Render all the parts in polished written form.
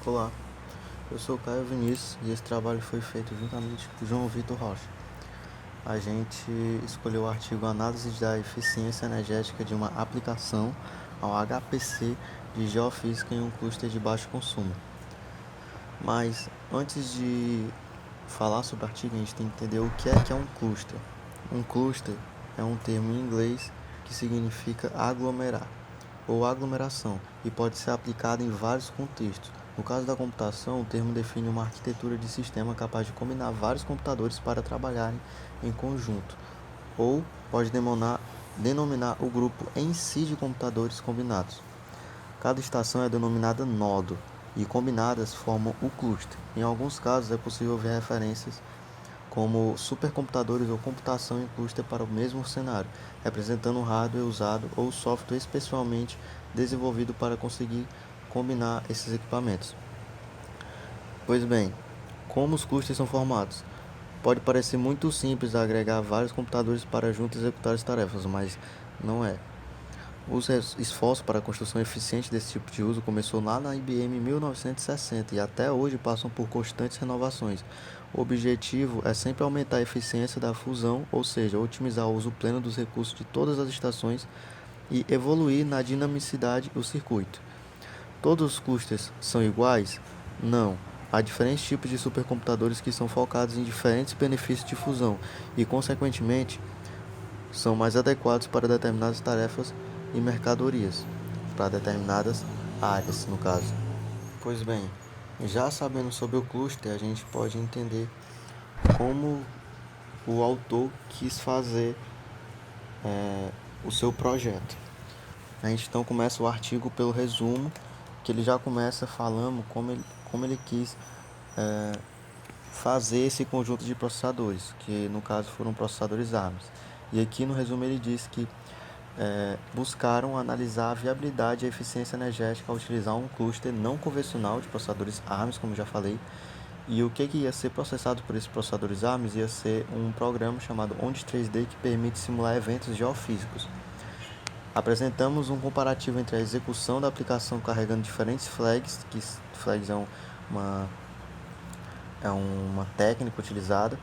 Olá, eu sou Caio Vinícius e esse trabalho foi feito juntamente com João Vitor Rocha. A gente escolheu o artigo Análise da Eficiência Energética de uma Aplicação ao HPC de Geofísica em um cluster de baixo consumo. Mas antes de falar sobre o artigo, a gente tem que entender o que é um cluster. Um cluster é um termo em inglês que significa aglomerar ou aglomeração e pode ser aplicado em vários contextos. No caso da computação, o termo define uma arquitetura de sistema capaz de combinar vários computadores para trabalharem em conjunto, ou pode denominar o grupo em si de computadores combinados. Cada estação é denominada nodo e combinadas formam o cluster. Em alguns casos é possível ver referências como supercomputadores ou computação em cluster para o mesmo cenário, representando um hardware usado ou software especialmente desenvolvido para conseguir combinar esses equipamentos. Pois bem, como os clusters são formados? Pode parecer muito simples agregar vários computadores para juntos executar as tarefas, mas não é. Os esforços para a construção eficiente desse tipo de uso começou lá na IBM em 1960 e até hoje passam por constantes renovações. O objetivo é sempre aumentar a eficiência da fusão, ou seja, otimizar o uso pleno dos recursos de todas as estações e evoluir na dinamicidade do circuito. Todos os clusters são iguais? Não. Há diferentes tipos de supercomputadores que são focados em diferentes benefícios de fusão e, consequentemente, são mais adequados para determinadas tarefas e mercadorias, para determinadas áreas, no caso. Pois bem, já sabendo sobre o cluster, a gente pode entender como o autor quis fazer o seu projeto. A gente então começa o artigo pelo resumo, que ele já começa falando como ele quis fazer esse conjunto de processadores, que no caso foram processadores ARMS. E aqui no resumo ele diz que buscaram analisar a viabilidade e a eficiência energética ao utilizar um cluster não convencional de processadores ARMS, como já falei. E o que ia ser processado por esses processadores ARMS ia ser um programa chamado OND 3D que permite simular eventos geofísicos. Apresentamos um comparativo entre a execução da aplicação carregando diferentes flags, que flags é uma técnica utilizada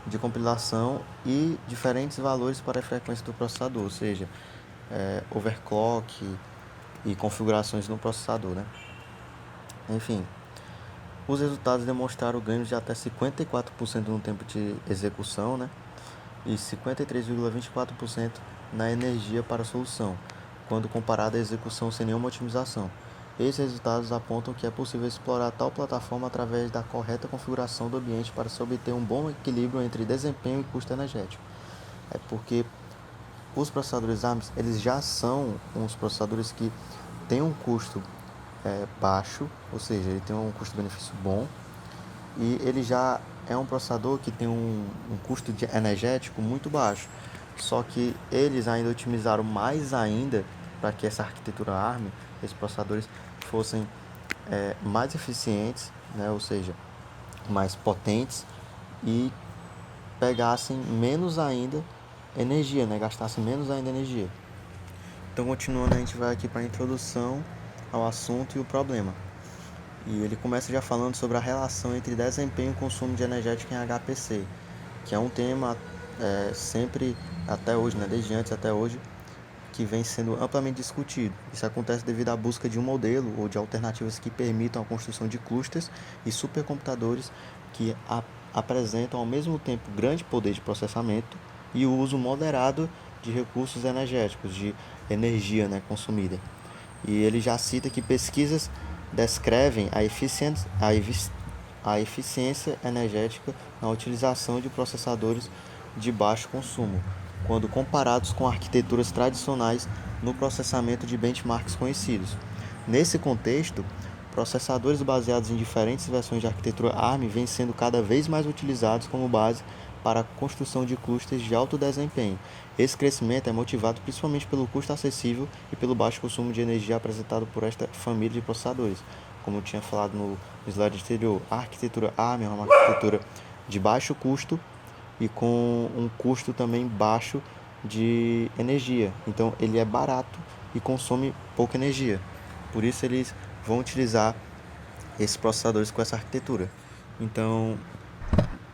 de compilação e diferentes valores para a frequência do processador, ou seja, overclock e configurações no processador, né? Enfim, os resultados demonstraram ganhos de até 54% no tempo de execução, né? E 53,24% na energia para a solução, quando comparado à execução sem nenhuma otimização. Esses resultados apontam que é possível explorar tal plataforma através da correta configuração do ambiente para se obter um bom equilíbrio entre desempenho e custo energético. É porque os processadores ARMS eles já são uns processadores que têm um custo baixo, ou seja, ele tem um custo-benefício bom, e ele já é um processador que tem um custo energético muito baixo. Só que eles ainda otimizaram mais ainda para que essa arquitetura ARM, esses processadores, fossem mais eficientes, né? Ou seja, mais potentes e pegassem menos ainda energia, né? Gastassem menos ainda energia. Então, continuando, a gente vai aqui para a introdução ao assunto e o problema. E ele começa já falando sobre a relação entre desempenho e consumo de energética em HPC, que é um tema sempre até hoje, né, desde antes até hoje, que vem sendo amplamente discutido. Isso acontece devido à busca de um modelo ou de alternativas que permitam a construção de clusters e supercomputadores que apresentam ao mesmo tempo grande poder de processamento e o uso moderado de recursos energéticos, de energia, né, consumida. E ele já cita que pesquisas descrevem a eficiência energética na utilização de processadores de baixo consumo, quando comparados com arquiteturas tradicionais no processamento de benchmarks conhecidos. Nesse contexto, processadores baseados em diferentes versões de arquitetura ARM vêm sendo cada vez mais utilizados como base para a construção de clusters de alto desempenho. Esse crescimento é motivado principalmente pelo custo acessível e pelo baixo consumo de energia apresentado por esta família de processadores. Como eu tinha falado no slide anterior, a arquitetura ARM é uma arquitetura de baixo custo e com um custo também baixo de energia. Então ele é barato e consome pouca energia. Por isso eles vão utilizar esses processadores com essa arquitetura. Então,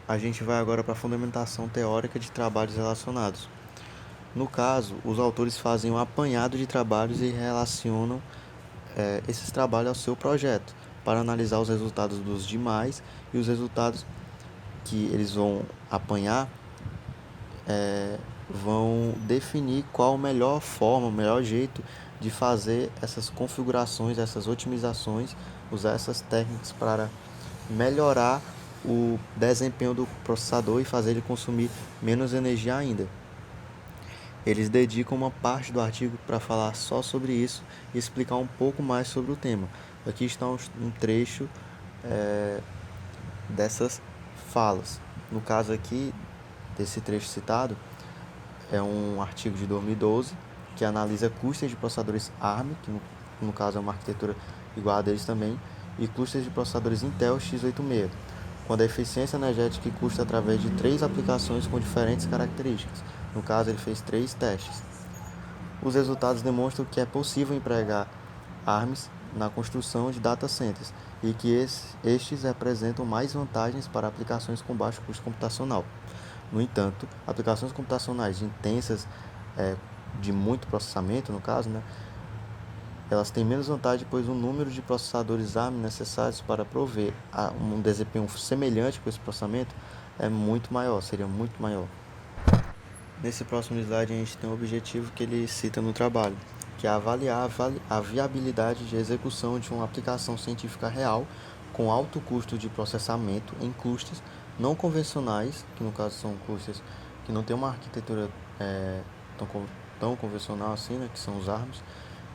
a gente vai agora para a fundamentação teórica de trabalhos relacionados. No caso, os autores fazem um apanhado de trabalhos e relacionam esses trabalhos ao seu projeto, para analisar os resultados dos demais e os resultados que eles vão apanhar vão definir qual a melhor forma, o melhor jeito de fazer essas configurações, essas otimizações, usar essas técnicas para melhorar o desempenho do processador e fazer ele consumir menos energia ainda. Eles dedicam uma parte do artigo para falar só sobre isso e explicar um pouco mais sobre o tema. Aqui está um trecho dessas falas. No caso aqui, desse trecho citado, é um artigo de 2012 que analisa clusters de processadores ARM, que no caso é uma arquitetura igual a deles também, e clusters de processadores Intel x86, quando a eficiência energética e custo através de 3 aplicações com diferentes características. No caso, ele fez 3 testes. Os resultados demonstram que é possível empregar ARMs na construção de data centers e que estes apresentam mais vantagens para aplicações com baixo custo computacional. No entanto, aplicações computacionais intensas, de muito processamento, no caso, elas têm menos vantagem, pois o número de processadores ARM necessários para prover um desempenho semelhante com esse processamento é muito maior, seria muito maior. Nesse próximo slide a gente tem um objetivo que ele cita no trabalho, que é avaliar a viabilidade de execução de uma aplicação científica real com alto custo de processamento em clusters não convencionais, que no caso são clusters que não tem uma arquitetura tão convencional assim, que são os ARMs,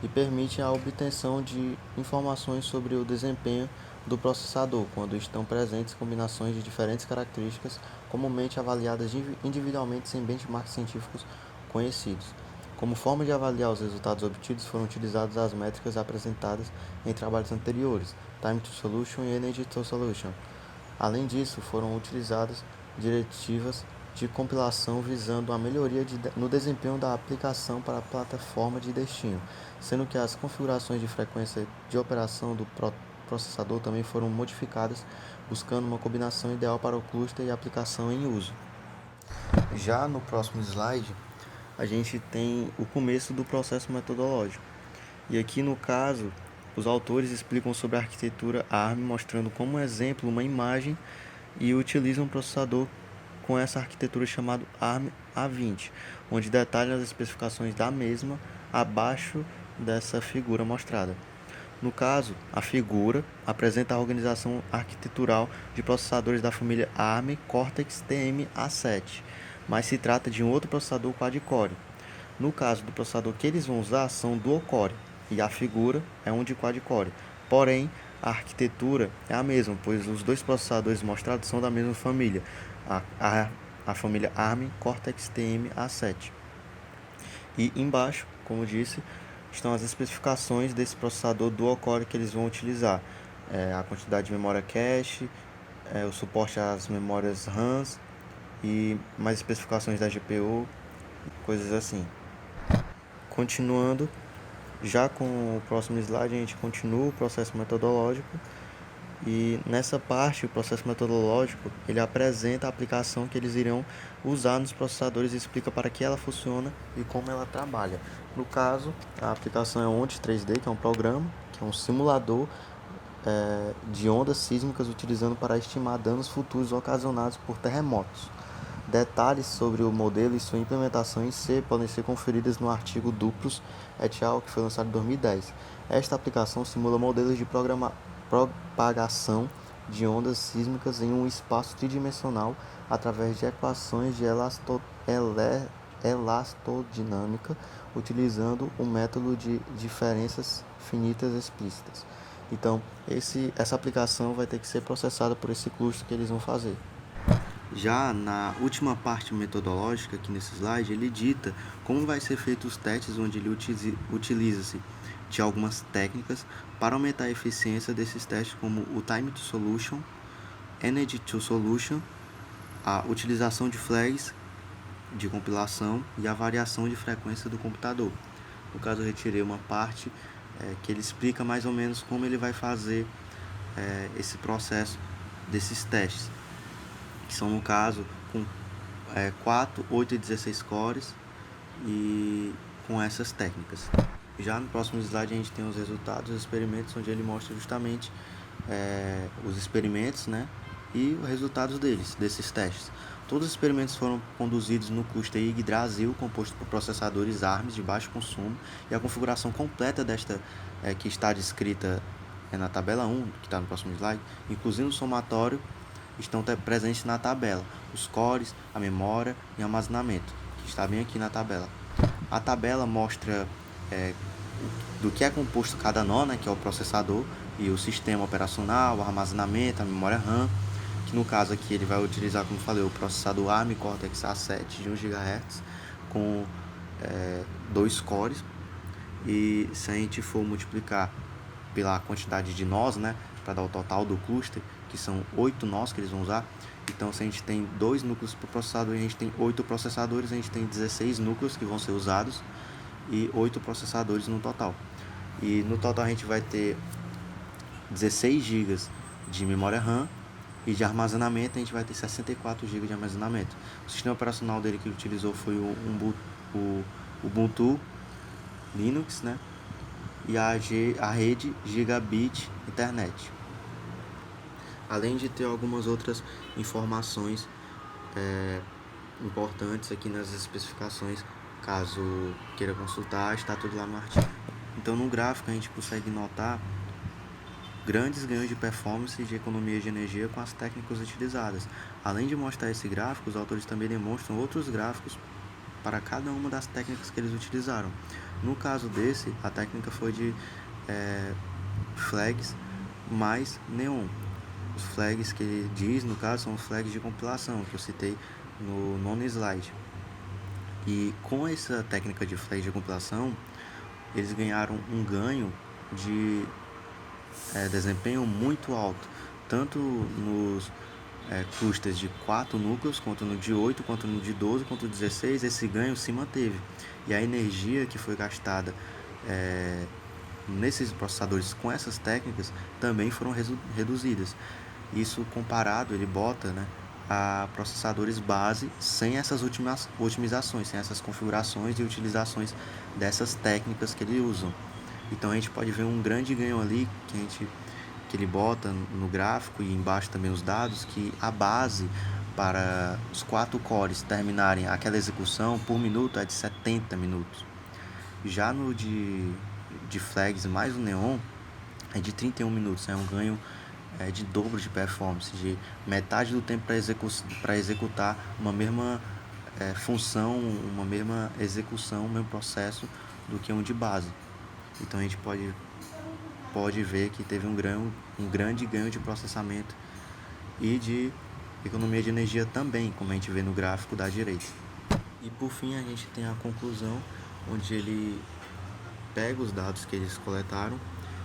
e permite a obtenção de informações sobre o desempenho do processador quando estão presentes combinações de diferentes características comumente avaliadas individualmente sem benchmarks científicos conhecidos. Como forma de avaliar os resultados obtidos, foram utilizadas as métricas apresentadas em trabalhos anteriores, Time to Solution e Energy to Solution. Além disso, foram utilizadas diretivas de compilação visando a melhoria no desempenho da aplicação para a plataforma de destino, sendo que as configurações de frequência de operação do processador também foram modificadas, buscando uma combinação ideal para o cluster e a aplicação em uso. Já no próximo slide, a gente tem o começo do processo metodológico. E aqui no caso, os autores explicam sobre a arquitetura ARM, mostrando como exemplo uma imagem e utilizam um processador com essa arquitetura chamado ARM A20, onde detalham as especificações da mesma abaixo dessa figura mostrada. No caso, a figura apresenta a organização arquitetural de processadores da família ARM Cortex-M A7, mas se trata de um outro processador quad-core. No caso do processador que eles vão usar são dual-core, e a figura é um de quad-core. Porém, a arquitetura é a mesma, pois os dois processadores mostrados são da mesma família, a família ARM Cortex-M A7. E embaixo, como disse, estão as especificações desse processador dual-core que eles vão utilizar. A quantidade de memória cache, o suporte às memórias RAMs e mais especificações da GPU, coisas assim. Continuando, já com o próximo slide a gente continua o processo metodológico e nessa parte o processo metodológico ele apresenta a aplicação que eles irão usar nos processadores e explica para que ela funciona e como ela trabalha. No caso, a aplicação é ONT 3D, que é um programa, que é um simulador de ondas sísmicas utilizando para estimar danos futuros ocasionados por terremotos. Detalhes sobre o modelo e sua implementação em C podem ser conferidos no artigo Duplos et al., que foi lançado em 2010. Esta aplicação simula modelos de propagação de ondas sísmicas em um espaço tridimensional através de equações de elastodinâmica, utilizando o método de diferenças finitas explícitas. Então, essa aplicação vai ter que ser processada por esse cluster que eles vão fazer. Já na última parte metodológica, aqui nesse slide, ele dita como vai ser feito os testes, onde ele utiliza-se de algumas técnicas para aumentar a eficiência desses testes, como o Time to Solution, Energy to Solution, a utilização de flags de compilação e a variação de frequência do computador. No caso, eu retirei uma parte que ele explica mais ou menos como ele vai fazer esse processo desses testes, que são, no caso, com 4, 8 e 16 cores e com essas técnicas. Já no próximo slide a gente tem os resultados dos experimentos, onde ele mostra justamente os experimentos, né, e os resultados desses testes. Todos os experimentos foram conduzidos no cluster Yggdrasil, composto por processadores ARM de baixo consumo, e a configuração completa desta, que está descrita na tabela 1, que está no próximo slide, inclusive o somatório, estão presentes na tabela, os cores, a memória e armazenamento, que está bem aqui na tabela. A tabela mostra do que é composto cada nó, né, que é o processador, e o sistema operacional, o armazenamento, a memória RAM, que no caso aqui ele vai utilizar, como falei, o processador ARM Cortex A7 de 1 GHz com 2 cores, e se a gente for multiplicar pela quantidade de nós, né, para dar o total do cluster, que são 8 nós que eles vão usar, então se a gente tem 2 núcleos por processador e a gente tem 8 processadores, a gente tem 16 núcleos que vão ser usados e 8 processadores no total. E no total a gente vai ter 16 GB de memória RAM, e de armazenamento a gente vai ter 64 GB de armazenamento. O sistema operacional dele que ele utilizou foi o Ubuntu Linux, né? E a rede Gigabit Internet. Além de ter algumas outras informações importantes aqui nas especificações, caso queira consultar, está tudo lá no artigo. Então no gráfico a gente consegue notar grandes ganhos de performance e de economia de energia com as técnicas utilizadas. Além de mostrar esse gráfico, os autores também demonstram outros gráficos para cada uma das técnicas que eles utilizaram. No caso desse, a técnica foi de flags mais neon. Os flags que ele diz, no caso, são os flags de compilação, que eu citei no nono slide. E com essa técnica de flags de compilação, eles ganharam um ganho de desempenho muito alto, tanto nos clusters de 4 núcleos, quanto no de 8, quanto no de 12, quanto no de 16, esse ganho se manteve. E a energia que foi gastada nesses processadores com essas técnicas também foram reduzidas. Isso comparado, ele bota, né, a processadores base sem essas otimizações, sem essas configurações e utilizações dessas técnicas que ele usa. Então a gente pode ver um grande ganho ali que ele bota no gráfico, e embaixo também os dados, que a base para os 4 cores terminarem aquela execução por minuto é de 70 minutos. Já no de flags mais o neon é de 31 minutos, é um ganho de dobro de performance, de metade do tempo para executar uma mesma função, uma mesma execução, um mesmo processo do que um de base. Então a gente pode ver que teve um grande ganho de processamento e de economia de energia também, como a gente vê no gráfico da direita. E por fim a gente tem a conclusão, onde ele pega os dados que eles coletaram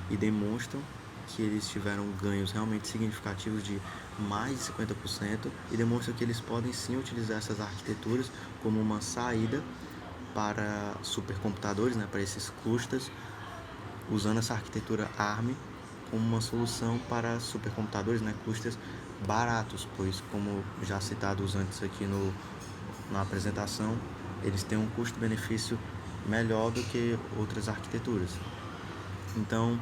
e demonstram que eles tiveram ganhos realmente significativos de mais de 50%, e demonstram que eles podem sim utilizar essas arquiteturas como uma saída para supercomputadores, né, para esses clusters, usando essa arquitetura ARM como uma solução para supercomputadores, né, clusters baratos, pois, como já citados antes aqui na apresentação, eles têm um custo-benefício melhor do que outras arquiteturas. Então,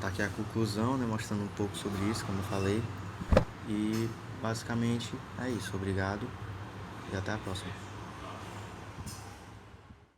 tá aqui a conclusão, né, mostrando um pouco sobre isso, como eu falei, e basicamente é isso. Obrigado e até a próxima.